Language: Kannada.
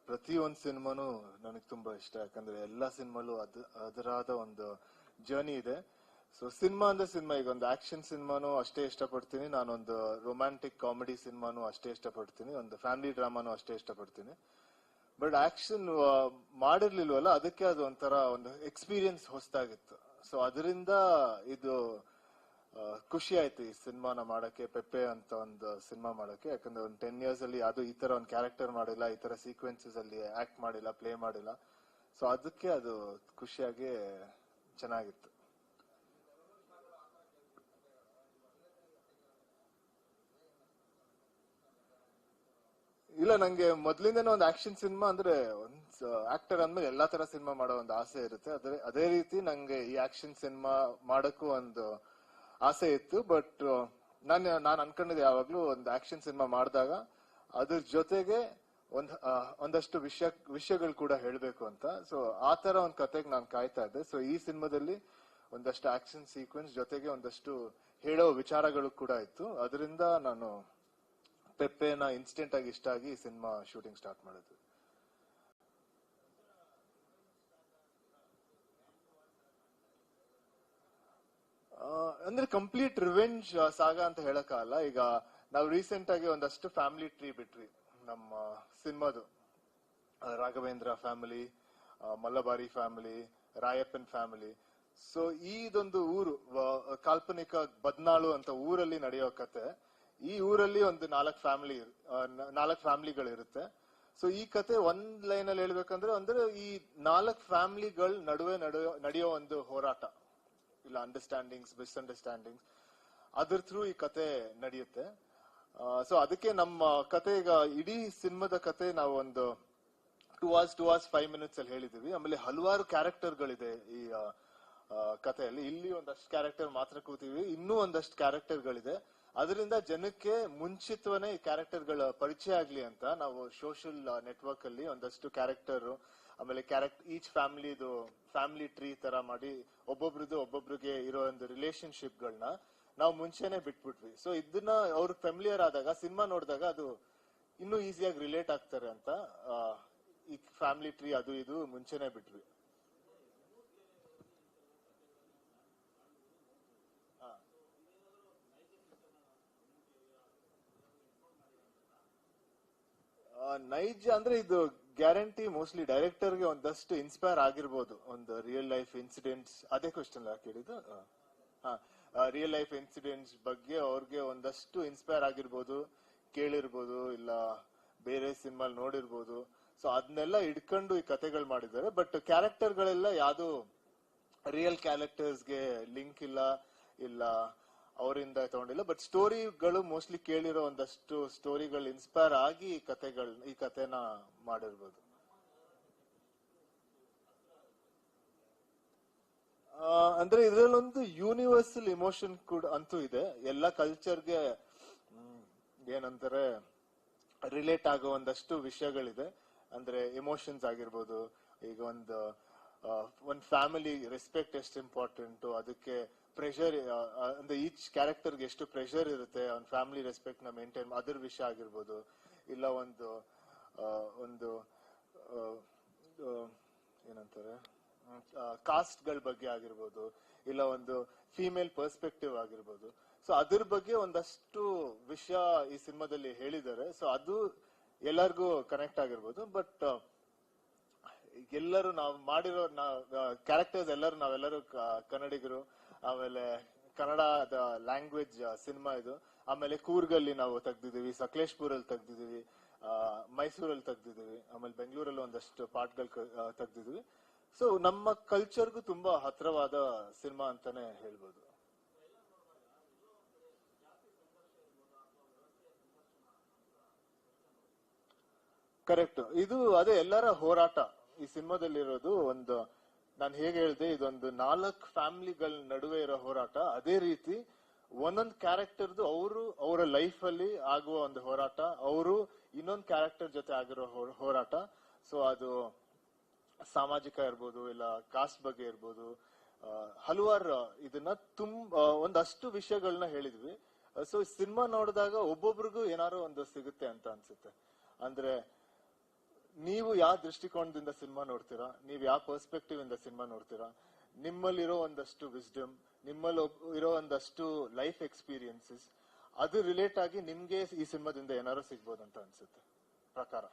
ಪ್ರತಿಯೊಂದು ಸಿನಿಮಾನು ನನಗೆ ತುಂಬಾ ಇಷ್ಟ. ಯಾಕಂದ್ರೆ ಎಲ್ಲಾ ಸಿನಿಮಾಲು ಅದರಾದ ಒಂದು ಜರ್ನಿ ಇದೆ. ಸೊ ಸಿನಿಮಾ ಅಂದ್ರೆ ಸಿನಿಮಾ. ಈಗ ಒಂದು ಆಕ್ಷನ್ ಸಿನಿಮಾನು ಅಷ್ಟೇ ಇಷ್ಟಪಡ್ತೀನಿ, ನಾನೊಂದು ರೊಮ್ಯಾಂಟಿಕ್ ಕಾಮಿಡಿ ಸಿನಿಮಾನು ಅಷ್ಟೇ ಇಷ್ಟಪಡ್ತೀನಿ, ಒಂದು ಫ್ಯಾಮಿಲಿ ಡ್ರಾಮಾನು ಅಷ್ಟೇ ಇಷ್ಟಪಡ್ತೀನಿ. ಬಟ್ ಆಕ್ಷನ್ ಮಾಡಿರ್ಲಿಲ್ವಲ್ಲ, ಅದಕ್ಕೆ ಅದು ಒಂಥರ ಒಂದು ಎಕ್ಸ್ಪೀರಿಯನ್ಸ್ ಹೊಸದಾಗಿತ್ತು. ಸೊ ಅದರಿಂದ ಇದು ಖುಷಿ ಆಯ್ತು ಈ ಸಿನಿಮಾನ ಮಾಡಕ್ಕೆ, ಪೆಪ್ಪೆ ಅಂತ ಒಂದು ಸಿನಿಮಾ ಮಾಡಕ್ಕೆ. ಯಾಕಂದ್ರೆ ಒಂದು 10 years ಅಲ್ಲಿ ಅದು ಈ ತರ ಒಂದು ಕ್ಯಾರೆಕ್ಟರ್ ಮಾಡಿಲ್ಲ, ಈ ತರ ಸೀಕ್ವೆನ್ಸಸ್ ಅಲ್ಲಿ ಆಕ್ಟ್ ಮಾಡಿಲ್ಲ, ಪ್ಲೇ ಮಾಡಿಲ್ಲ. ಸೊ ಅದಕ್ಕೆ ಅದು ಖುಷಿಯಾಗಿ ಚೆನ್ನಾಗಿತ್ತು. ಇಲ್ಲ, ನಂಗೆ ಮೊದ್ಲಿಂದನೇ ಒಂದು ಆಕ್ಷನ್ ಸಿನಿಮಾ ಅಂದ್ರೆ ಒಂದು ಆಕ್ಟರ್ ಅಂದ್ಮೇಲೆ ಎಲ್ಲಾ ತರ ಸಿನಿಮಾ ಮಾಡೋ ಒಂದು ಆಸೆ ಇರುತ್ತೆ. ಅದೇ ರೀತಿ ನಂಗೆ ಈ ಆಕ್ಷನ್ ಸಿನಿಮಾ ಮಾಡಕ್ಕೂ ಒಂದು ಆಸೆ ಇತ್ತು. ಬಟ್ ನಾನು ಅನ್ಕೊಂಡಿದ್ದೆ ಯಾವಾಗ್ಲೂ ಒಂದು ಆಕ್ಷನ್ ಸಿನಿಮಾ ಮಾಡಿದಾಗ ಅದ್ರ ಜೊತೆಗೆ ಒಂದಷ್ಟು ವಿಷಯಗಳು ಕೂಡ ಹೇಳ್ಬೇಕು ಅಂತ. ಸೊ ಆ ತರ ಒಂದು ಕತೆಗೆ ನಾನು ಕಾಯ್ತಾ ಇದ್ದೆ. ಸೊ ಈ ಸಿನಿಮಾದಲ್ಲಿ ಒಂದಷ್ಟು ಆಕ್ಷನ್ ಸೀಕ್ವೆನ್ಸ್ ಜೊತೆಗೆ ಒಂದಷ್ಟು ಹೇಳೋ ವಿಚಾರಗಳು ಕೂಡ ಇತ್ತು. ಅದರಿಂದ ನಾನು ಪೆಪ್ಪೆನ ಇನ್ಸ್ಟೆಂಟ್ ಆಗಿ ಇಷ್ಟ ಆಗಿ ಸಿನಿಮಾ ಶೂಟಿಂಗ್ ಸ್ಟಾರ್ಟ್ ಮಾಡಿದ್ವಿ. ಅಂದ್ರೆ ಕಂಪ್ಲೀಟ್ ರಿವೆಂಜ್ ಸಾಗ ಅಂತ ಹೇಳಕ್ಕಾಗಲ್ಲ. ಈಗ ನಾವು ರೀಸೆಂಟ್ ಆಗಿ ಒಂದಷ್ಟು ಫ್ಯಾಮಿಲಿ ಟ್ರೀ ಬಿಟ್ವಿ ನಮ್ಮ ಸಿನಿಮಾದು. Raghavendra family, Mallabari family, Rayappan family. So ಇದೊಂದು ಊರು, ಕಾಲ್ಪನಿಕ ಬದ್ನಾಳು ಅಂತ ಊರಲ್ಲಿ ನಡೆಯೋ ಕತೆ. ಈ ಊರಲ್ಲಿ ಒಂದು 4 ಫ್ಯಾಮಿಲಿಗಳಿರುತ್ತೆ. ಸೊ ಈ ಕತೆ ಒಂದ್ ಲೈನ್ ಅಲ್ಲಿ ಹೇಳ್ಬೇಕಂದ್ರೆ ಅಂದ್ರೆ ಈ 4 ಫ್ಯಾಮಿಲಿಗಳ ನಡುವೆ ನಡೆಯೋ ಒಂದು ಹೋರಾಟ, ಇಲ್ಲ ಅಂಡರ್ಸ್ಟ್ಯಾಂಡಿಂಗ್ಸ್, ಮಿಸ್ಅಂಡರ್ಸ್ಟ್ಯಾಂಡಿಂಗ್ಸ್, ಅದ್ರ ಥ್ರೂ ಈ ಕತೆ ನಡೆಯುತ್ತೆ. ಸೊ ಅದಕ್ಕೆ ನಮ್ಮ ಕತೆ, ಈಗ ಇಡೀ ಸಿನಿಮಾದ ಕತೆ ನಾವು ಒಂದು 2 hours 5 minutes ಅಲ್ಲಿ ಹೇಳಿದೀವಿ. ಆಮೇಲೆ ಹಲವಾರು ಕ್ಯಾರೆಕ್ಟರ್ಗಳಿದೆ ಈ ಕಥೆಯಲ್ಲಿ. ಇಲ್ಲಿ ಒಂದಷ್ಟು ಕ್ಯಾರೆಕ್ಟರ್ ಮಾತ್ರ ಕೂತೀವಿ, ಇನ್ನೂ ಒಂದಷ್ಟು ಕ್ಯಾರೆಕ್ಟರ್ಗಳಿದೆ. ಅದರಿಂದ ಜನಕ್ಕೆ ಮುಂಚಿತವೇ ಈ ಕ್ಯಾರೆಕ್ಟರ್ಗಳ ಪರಿಚಯ ಆಗ್ಲಿ ಅಂತ ನಾವು ಸೋಷಿಯಲ್ ನೆಟ್ವರ್ಕ್ ಅಲ್ಲಿ ಒಂದಷ್ಟು ಕ್ಯಾರೆಕ್ಟರ್, ಆಮೇಲೆ ಈಚ್ ಫ್ಯಾಮಿಲಿ ಟ್ರೀ ತರ ಮಾಡಿ ಒಬ್ಬೊಬ್ರಿಗೆ ಇರೋ ಒಂದು ರಿಲೇಶನ್ಶಿಪ್ ಗಳನ್ನ ನಾವು ಮುಂಚೆನೆ ಬಿಟ್ಬಿಟ್ವಿ. ಸೊ ಇದನ್ನ ಅವ್ರ ಫೆಮಿಲಿಯರ್ ಆದಾಗ, ಸಿನಿಮಾ ನೋಡಿದಾಗ ಅದು ಇನ್ನೂ ಈಸಿಯಾಗಿ ರಿಲೇಟ್ ಆಗ್ತಾರೆ ಅಂತ ಈ ಫ್ಯಾಮಿಲಿ ಟ್ರೀ ಅದು ಇದು ಮುಂಚೆನೆ ಬಿಟ್ವಿ. ನೈಜ ಅಂದ್ರೆ ಇದು ಗ್ಯಾರಂಟಿ ಮೋಸ್ಟ್ಲಿ ಡೈರೆಕ್ಟರ್ಗೆ ಒಂದಷ್ಟು ಇನ್ಸ್ಪೈರ್ ಆಗಿರ್ಬೋದು. ಒಂದು ರಿಯಲ್ ಲೈಫ್ ಇನ್ಸಿಡೆಂಟ್ಸ್, ಅದೇ ಕ್ವಶನ್ ಕೇಳಿದ್ದು. ರಿಯಲ್ ಲೈಫ್ ಇನ್ಸಿಡೆಂಟ್ಸ್ ಬಗ್ಗೆ ಅವ್ರಿಗೆ ಒಂದಷ್ಟು ಇನ್ಸ್ಪೈರ್ ಆಗಿರ್ಬೋದು, ಕೇಳಿರ್ಬೋದು, ಇಲ್ಲ ಬೇರೆ ಸಿನಿಮಾ ನೋಡಿರ್ಬೋದು. ಸೊ ಅದನ್ನೆಲ್ಲ ಇಟ್ಕೊಂಡು ಈ ಕತೆಗಳು ಮಾಡಿದ್ದಾರೆ. ಬಟ್ ಕ್ಯಾರೆಕ್ಟರ್ಗಳೆಲ್ಲ ಯಾವ್ದು ರಿಯಲ್ ಕ್ಯಾರೆಕ್ಟರ್ಸ್ಗೆ ಲಿಂಕ್ ಇಲ್ಲ ಅವರಿಂದ ತಗೊಂಡಿಲ್ಲ. ಬಟ್ ಸ್ಟೋರಿಗಳು ಮೋಸ್ಟ್ಲಿ ಕೇಳಿರೋ ಒಂದಷ್ಟು ಸ್ಟೋರಿಗಳು ಇನ್ಸ್ಪೈರ್ ಆಗಿ ಈ ಕತೆನ ಮಾಡಿರ್ಬೋದು. ಅಂದ್ರೆ ಇದ್ರಲ್ಲೊಂದು ಯೂನಿವರ್ಸಲ್ ಇಮೋಷನ್ ಕೂಡ ಅಂತೂ ಇದೆ. ಎಲ್ಲ ಕಲ್ಚರ್ಗೆ ಏನಂತಾರೆ ರಿಲೇಟ್ ಆಗೋ ಒಂದಷ್ಟು ವಿಷಯಗಳಿದೆ. ಅಂದ್ರೆ ಎಮೋಷನ್ಸ್ ಆಗಿರ್ಬೋದು. ಈಗ ಒಂದು ಫ್ಯಾಮಿಲಿ ರೆಸ್ಪೆಕ್ಟ್ ಎಷ್ಟು ಇಂಪಾರ್ಟೆಂಟ್, ಅದಕ್ಕೆ ಪ್ರೆಷರ್ ಅಂದ್ರೆ ಈಚ್ ಕ್ಯಾರೆಕ್ಟರ್ಗೆ ಎಷ್ಟು ಪ್ರೆಷರ್ ಇರುತ್ತೆ ಒಂದು ಫ್ಯಾಮಿಲಿ ರೆಸ್ಪೆಕ್ಟ್ ನ ಮೇಂಟೈನ್, ಅದ್ರ ವಿಷಯ ಆಗಿರ್ಬೋದು. ಇಲ್ಲ ಒಂದು ಏನಂತಾರೆ ಕಾಸ್ಟ್ ಗಳ ಬಗ್ಗೆ ಆಗಿರ್ಬೋದು, ಇಲ್ಲ ಒಂದು ಫಿಮೇಲ್ ಪರ್ಸ್ಪೆಕ್ಟಿವ್ ಆಗಿರ್ಬೋದು. ಸೊ ಅದ್ರ ಬಗ್ಗೆ ಒಂದಷ್ಟು ವಿಷಯ ಈ ಸಿನಿಮಾದಲ್ಲಿ ಹೇಳಿದ್ದಾರೆ. ಸೊ ಅದು ಎಲ್ಲರಿಗೂ ಕನೆಕ್ಟ್ ಆಗಿರ್ಬೋದು. ಬಟ್ ಎಲ್ಲರೂ ನಾವು ಮಾಡಿರೋ ಕ್ಯಾರೆಕ್ಟರ್ಸ್ ನಾವೆಲ್ಲರೂ ಕನ್ನಡಿಗರು. ಆಮೇಲೆ ಕನ್ನಡದ ಲ್ಯಾಂಗ್ವೇಜ್ ಸಿನಿಮಾ ಇದು. ಆಮೇಲೆ ಕೂರ್ಗಲ್ಲಿ ನಾವು ತೆಗ್ದಿದೀವಿ, ಸಕಲೇಶ್ಪುರಲ್ಲಿ ತೆಗ್ದಿದೀವಿ, ಮೈಸೂರಲ್ಲಿ ತೆಗ್ದಿದೀವಿ, ಆಮೇಲೆ ಬೆಂಗಳೂರಲ್ಲಿ ಒಂದಷ್ಟು ಪಾರ್ಟ್ಗಳು ತೆಗ್ದಿದೀವಿ. ಸೊ ನಮ್ಮ ಕಲ್ಚರ್ಗೂ ತುಂಬಾ ಹತ್ರವಾದ ಸಿನಿಮಾ ಅಂತಾನೆ ಹೇಳ್ಬೋದು. ಕರೆಕ್ಟ್. ಇದು ಅದೇ ಎಲ್ಲರ ಹೋರಾಟ ಈ ಸಿನಿಮಾದಲ್ಲಿರೋದು. ನಾನು ಹೇಗೆ ಹೇಳಿದೆ, ಇದೊಂದು 4 ಫ್ಯಾಮಿಲಿಗಳ ನಡುವೆ ಇರೋ ಹೋರಾಟ. ಅದೇ ರೀತಿ ಒಂದೊಂದು ಕ್ಯಾರೆಕ್ಟರ್ದು ಅವರ ಲೈಫ್ ಅಲ್ಲಿ ಆಗುವ ಒಂದು ಹೋರಾಟ, ಅವರು ಇನ್ನೊಂದು ಕ್ಯಾರೆಕ್ಟರ್ ಜೊತೆ ಆಗಿರೋ ಹೋರಾಟ. ಸೊ ಅದು ಸಾಮಾಜಿಕ ಇರ್ಬೋದು, ಇಲ್ಲ ಕಾಸ್ಟ್ ಬಗ್ಗೆ ಇರ್ಬೋದು, ಹಲವಾರು ಇದನ್ನ ಒಂದಷ್ಟು ವಿಷಯಗಳನ್ನ ಹೇಳಿದ್ವಿ. ಸೊ ಸಿನಿಮಾ ನೋಡಿದಾಗ ಒಬ್ಬೊಬ್ರಿಗೂ ಏನಾದ್ರು ಒಂದು ಸಿಗುತ್ತೆ ಅಂತ ಅನ್ಸುತ್ತೆ. ಅಂದ್ರೆ ನೀವು ಯಾವ ದೃಷ್ಟಿಕೋನದಿಂದ ಸಿನಿಮಾ ನೋಡ್ತೀರಾ, ನೀವು ಯಾವ ಪರ್ಸ್ಪೆಕ್ಟಿವ್ ಇಂದ ಸಿನಿಮಾ ನೋಡ್ತೀರಾ, ನಿಮ್ಮಲ್ಲಿರೋ ಒಂದಷ್ಟು ವಿಸ್ಡಮ್, ನಿಮ್ಮಲ್ಲಿ ಇರೋ ಒಂದಷ್ಟು ಲೈಫ್ ಎಕ್ಸ್ಪೀರಿಯನ್ಸಸ್, ಅದು ರಿಲೇಟ್ ಆಗಿ ನಿಮ್ಗೆ ಈ ಸಿನಿಮಾದಿಂದ ಏನಾದ್ರು ಸಿಗ್ಬೋದು ಅಂತ ಅನ್ಸುತ್ತೆ ಪ್ರಕಾರ.